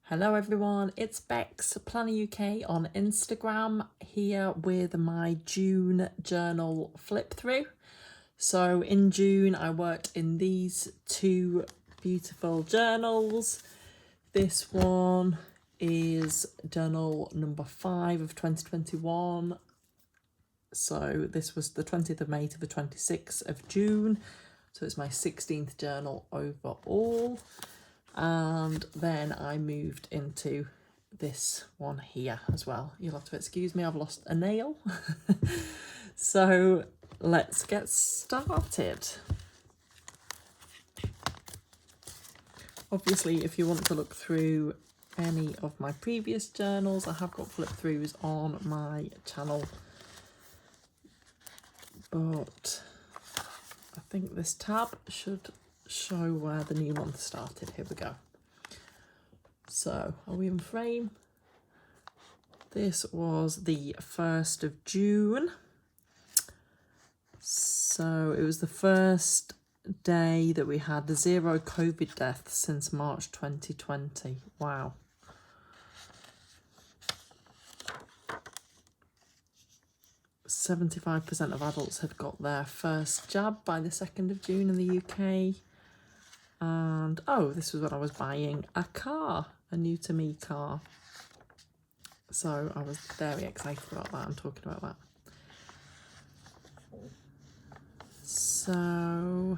Hello everyone, it's Bex, Planner UK on Instagram, here with my June journal flip through. So in June I worked in these two beautiful journals. This one is journal number 5 of 2021. So this was the 20th of May to the 26th of June. So it's my 16th journal overall. And then I moved into this one here as well. You'll have to excuse me, I've lost a nail. So let's get started. Obviously, if you want to look through any of my previous journals, I have got flip throughs on my channel. But I think this tab should show where the new month started. Here we go. So are we in frame? This was the 1st of June. So it was the first day that we had 0 COVID deaths since March 2020. Wow. %75% of adults had got their first jab by the 2nd of June in the UK. And oh, this was when I was buying a car, a new to me car. So I was very excited about that and talking about that. So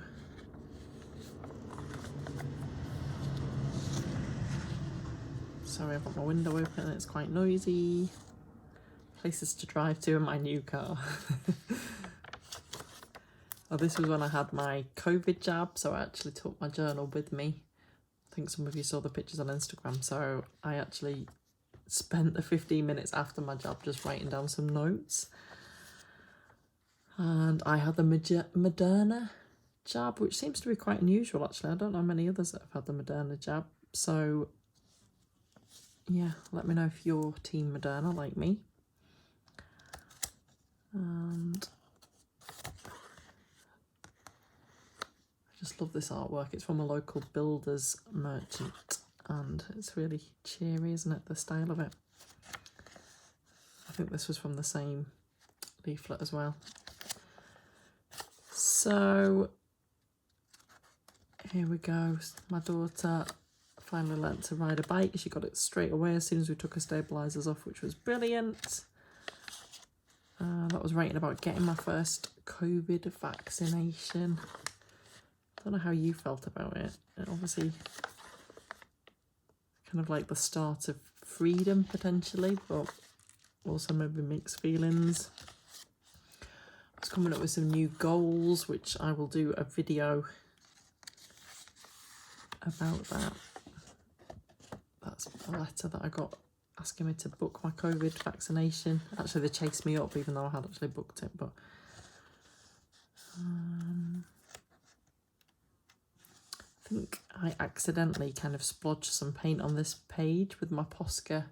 sorry, I've got my window open and it's quite noisy. Places to drive to in my new car. Oh, this was when I had my COVID jab, so I actually took my journal with me. I think some of you saw the pictures on Instagram, so I actually spent the 15 minutes after my jab just writing down some notes. And I had the Moderna jab, which seems to be quite unusual actually. I don't know many others that have had the Moderna jab. So yeah, let me know if you're team Moderna like me. And just love this artwork. It's from a local builder's merchant and it's really cheery, isn't it, the style of it? I think this was from the same leaflet as well. So here we go. My daughter finally learnt to ride a bike. She got it straight away as soon as we took her stabilisers off, which was brilliant. That was writing about getting my first COVID vaccination. I don't know how you felt about it. It obviously kind of like the start of freedom potentially, but also maybe mixed feelings. I was coming up with some new goals, which I will do a video about that. That's a letter that I got asking me to book my COVID vaccination. Actually, they chased me up even though I had actually booked it, but I think I accidentally kind of splodged some paint on this page with my Posca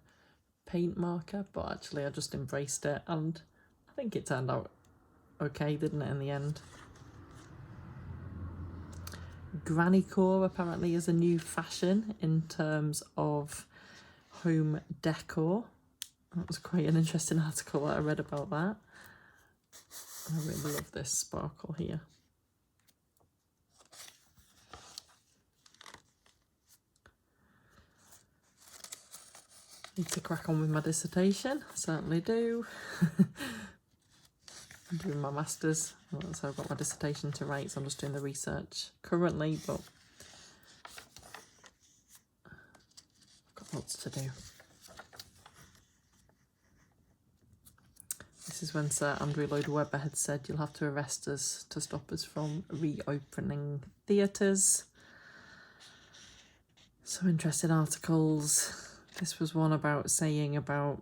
paint marker, but actually I just embraced it and I think it turned out okay, didn't it, in the end? Granny core apparently is a new fashion in terms of home decor. That was quite an interesting article that I read about that. I really love this sparkle here. Need to crack on with my dissertation, I certainly do. I'm doing my masters, so I've got my dissertation to write, so I'm just doing the research currently, but I've got lots to do. This is when Sir Andrew Lloyd Webber had said you'll have to arrest us to stop us from reopening theatres. Some interesting articles. This was one about saying about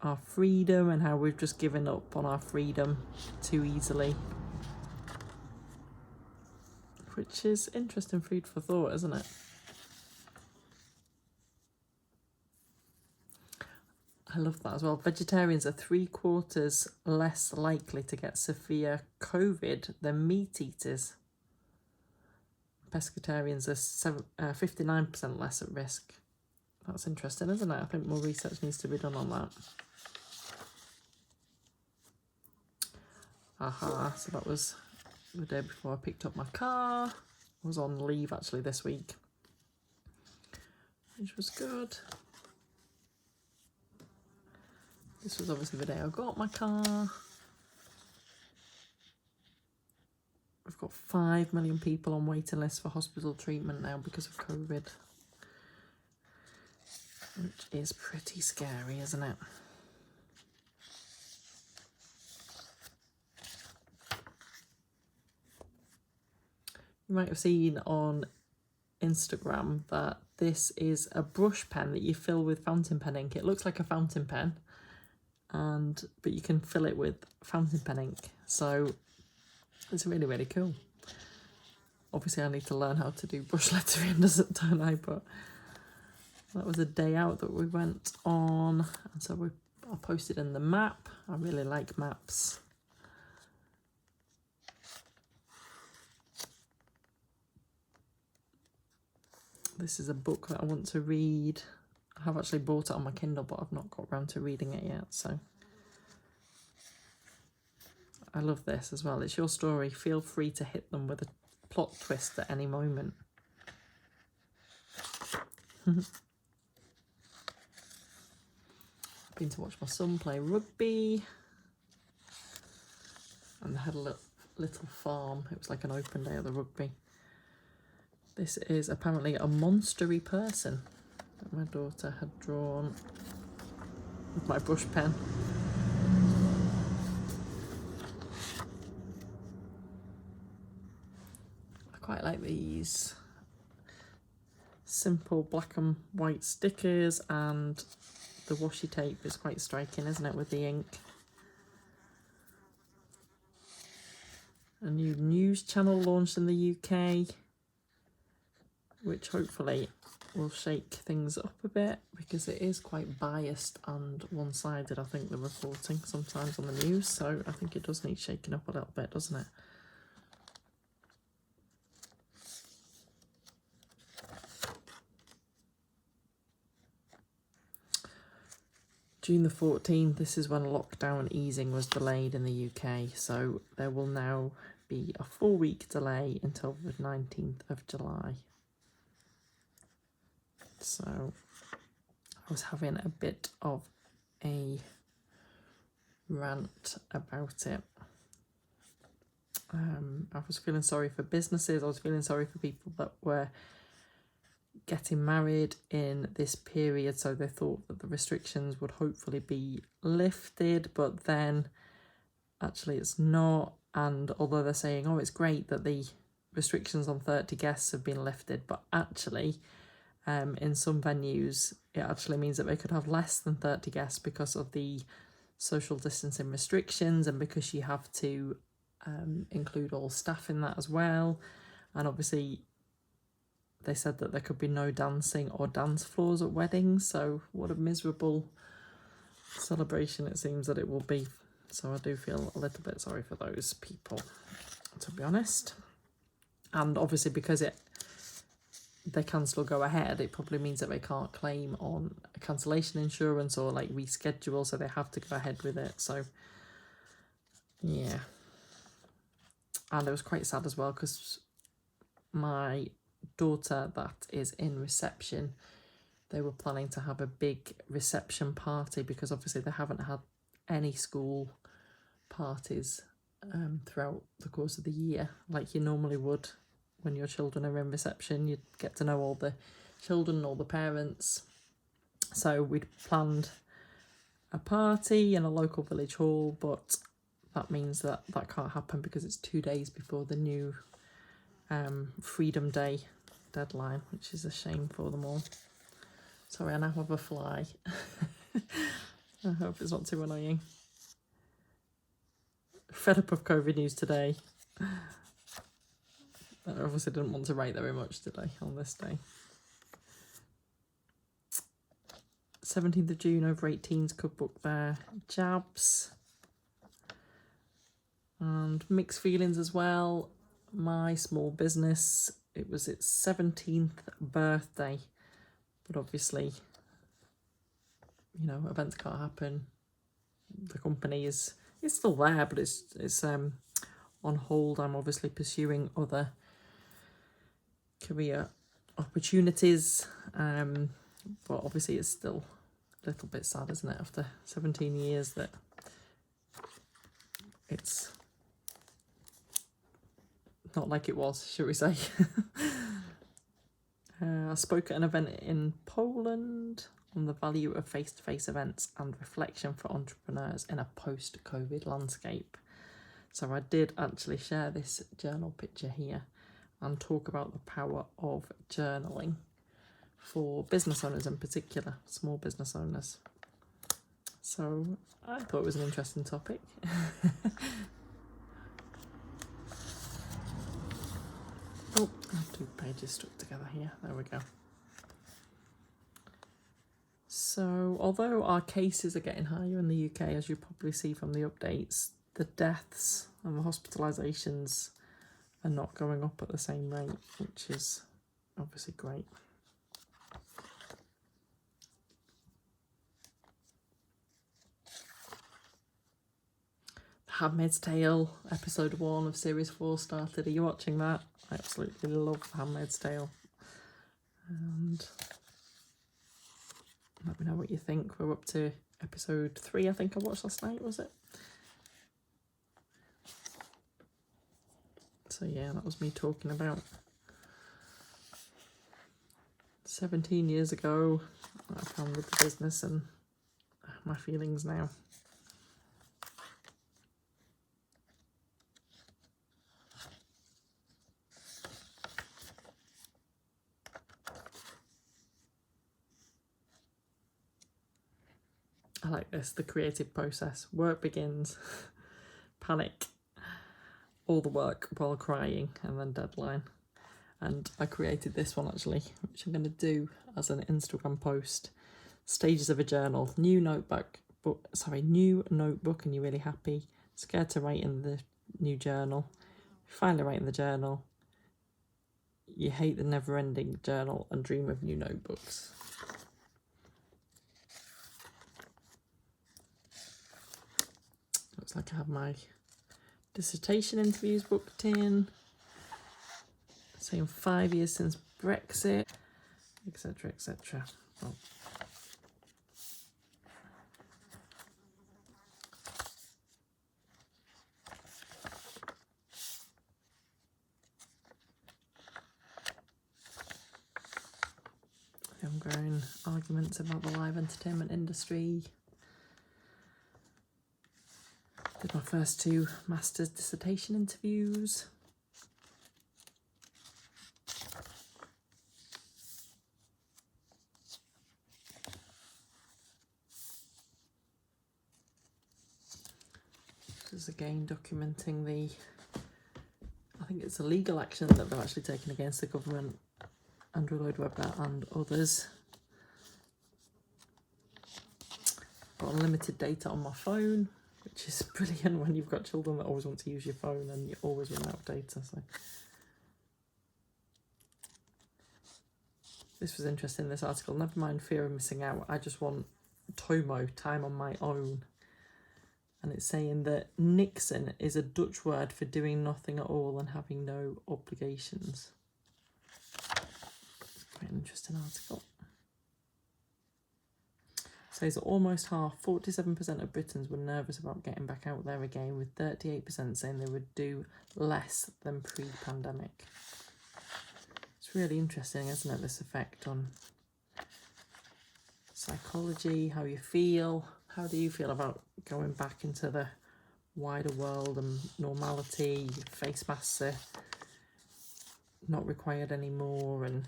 our freedom and how we've just given up on our freedom too easily. Which is interesting food for thought, isn't it? I love that as well. Vegetarians are 3/4 less likely to get severe COVID than meat eaters. Pescatarians are 59% less at risk. That's interesting, isn't it? I think more research needs to be done on that. Aha, so that was the day before I picked up my car. I was on leave actually this week, which was good. This was obviously the day I got my car. We've got 5 million people on waiting lists for hospital treatment now because of COVID, which is pretty scary, isn't it? You might have seen on Instagram that this is a brush pen that you fill with fountain pen ink. It looks like a fountain pen, but you can fill it with fountain pen ink. So it's really, really cool. Obviously, I need to learn how to do brush lettering, don't I? But that was a day out that we went on. And so I posted in the map. I really like maps. This is a book that I want to read. I have actually bought it on my Kindle, but I've not got around to reading it yet. So I love this as well. It's your story. Feel free to hit them with a plot twist at any moment. I've been to watch my son play rugby. And they had a little farm. It was like an open day of the rugby. This is apparently a monstery person that my daughter had drawn with my brush pen. I quite like these simple black and white stickers, and the washi tape is quite striking, isn't it, with the ink. A new news channel launched in the UK, which hopefully will shake things up a bit, because it is quite biased and one-sided, I think, the reporting sometimes on the news. So I think it does need shaking up a little bit, doesn't it? June the 14th, this is when lockdown easing was delayed in the UK. So there will now be a 4-week delay until the 19th of July. So I was having a bit of a rant about it. I was feeling sorry for businesses. I was feeling sorry for people that were getting married in this period. So they thought that the restrictions would hopefully be lifted, but then actually it's not. And although they're saying, oh, it's great that the restrictions on 30 guests have been lifted, but actually in some venues, it actually means that they could have less than 30 guests because of the social distancing restrictions, and because you have to include all staff in that as well. And obviously, they said that there could be no dancing or dance floors at weddings. So what a miserable celebration it seems that it will be. So I do feel a little bit sorry for those people, to be honest. And obviously, because they can still go ahead, it probably means that they can't claim on a cancellation insurance or like reschedule, so they have to go ahead with it. So yeah, and it was quite sad as well, because my daughter that is in reception, they were planning to have a big reception party, because obviously they haven't had any school parties throughout the course of the year like you normally would. When your children are in reception, you get to know all the children, all the parents. So we'd planned a party in a local village hall, but that means that can't happen because it's 2 days before the new Freedom Day deadline, which is a shame for them all. Sorry, I now have a fly. I hope it's not too annoying. Fed up of COVID news today. I obviously didn't want to write very much today on this day. 17th of June, over 18s could book their jabs. And mixed feelings as well. My small business, it was its 17th birthday. But obviously, you know, events can't happen. The company is still there, but it's on hold. I'm obviously pursuing other career opportunities. But obviously it's still a little bit sad, isn't it, after 17 years that it's not like it was, shall we say. I spoke at an event in Poland on the value of face-to-face events and reflection for entrepreneurs in a post-COVID landscape. So I did actually share this journal picture here and talk about the power of journaling for business owners in particular, small business owners. So I thought it was an interesting topic. Oh, I have 2 pages stuck together here. There we go. So, although our cases are getting higher in the UK, as you probably see from the updates, the deaths and the hospitalisations are not going up at the same rate, which is obviously great. The Handmaid's Tale episode 1 of series 4 started. Are you watching that? I absolutely love Handmaid's Tale. And let me know what you think. We're up to episode 3, I think I watched last night, was it? So yeah, that was me talking about 17 years ago I founded the business and my feelings now. I like this, the creative process. Work begins, panic, all the work while crying, and then deadline. And I created this one actually, which I'm going to do as an Instagram post. Stages of a journal. New notebook, and you're really happy. Scared to write in the new journal. Finally write in the journal. You hate the never-ending journal and dream of new notebooks. Looks like I have my dissertation interviews booked in. Saying 5 years since Brexit, etc., etc. Oh. Homegrown arguments about the live entertainment industry. Did my first 2 master's dissertation interviews. This is again documenting I think it's a legal action that they've actually taken against the government, Andrew Lloyd Webber and others. Got unlimited data on my phone, which is brilliant when you've got children that always want to use your phone and you always run out of data. So this was interesting, this article. Never mind fear of missing out. I just want TOMO, time on my own. And it's saying that Nixon is a Dutch word for doing nothing at all and having no obligations. It's quite an interesting article. It says that almost half, 47% of Britons were nervous about getting back out there again, with 38% saying they would do less than pre-pandemic. It's really interesting, isn't it, this effect on psychology, how you feel. How do you feel about going back into the wider world and normality? Face masks are not required anymore and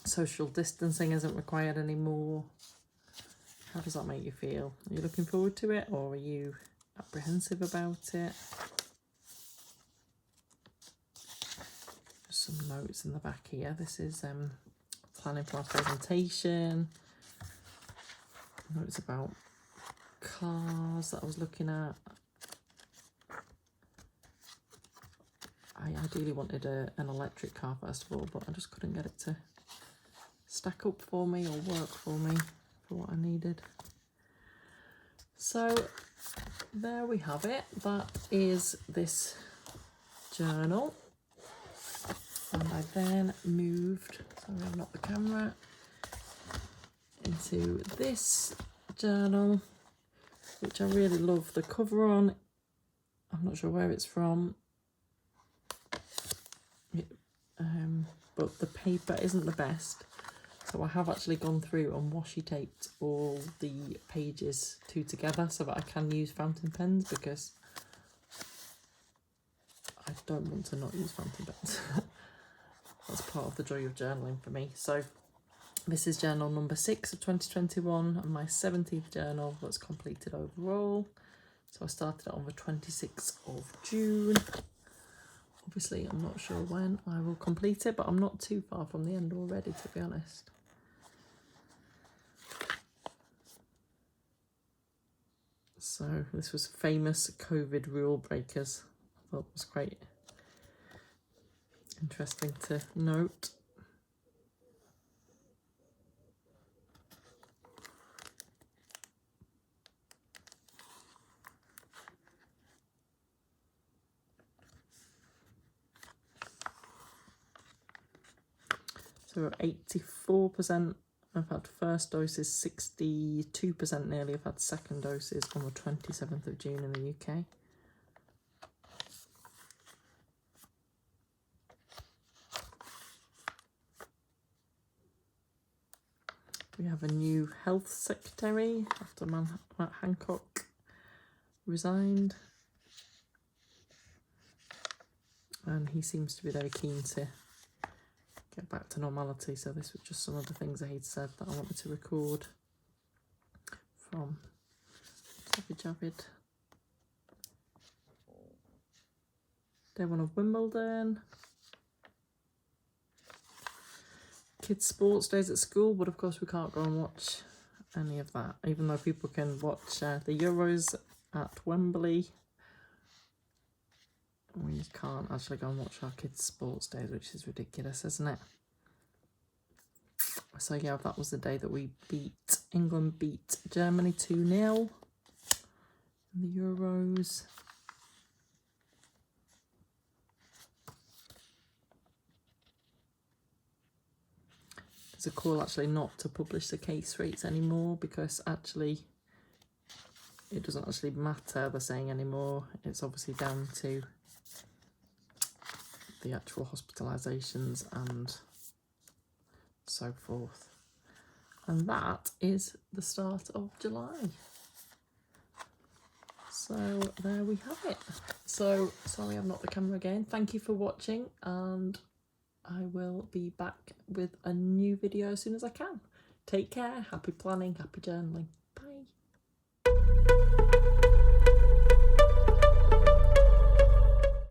social distancing isn't required anymore. How does that make you feel? Are you looking forward to it or are you apprehensive about it? Just some notes in the back here. This is planning for our presentation. I know it's about cars that I was looking at. I ideally wanted an electric car first of all, but I just couldn't get it to stack up for me or work for me for what I needed. So there we have it. That is this journal. And I then moved, sorry I've knocked the camera, into this journal, which I really love the cover on. I'm not sure where it's from. But the paper isn't the best. So I have actually gone through and washi taped all the pages together so that I can use fountain pens, because I don't want to not use fountain pens. That's part of the joy of journaling for me. So this is journal number 6 of 2021 and my 17th journal that's completed overall. So I started it on the 26th of June. Obviously, I'm not sure when I will complete it, but I'm not too far from the end already, to be honest. So this was famous COVID rule breakers. I thought it was quite interesting to note. So 84% have had first doses, 62% nearly have had second doses on the 27th of June in the UK. We have a new health secretary after Matt Hancock resigned. And he seems to be very keen to get back to normality. So this was just some of the things that he'd said that I wanted to record from Javid. Day 1 of Wimbledon. Kids' sports days at school, but of course we can't go and watch any of that, even though people can watch the Euros at Wembley. We can't actually go and watch our kids' sports days, which is ridiculous, isn't it? So yeah, that was the day that England beat Germany 2-0 in the Euros. There's a call actually not to publish the case rates anymore, because actually it doesn't actually matter, they're saying, anymore. It's obviously down to the actual hospitalisations and so forth. And that is the start of July. So there we have it. So sorry I've knocked the camera again. Thank you for watching, and I will be back with a new video as soon as I can. Take care, happy planning, happy journaling. Bye.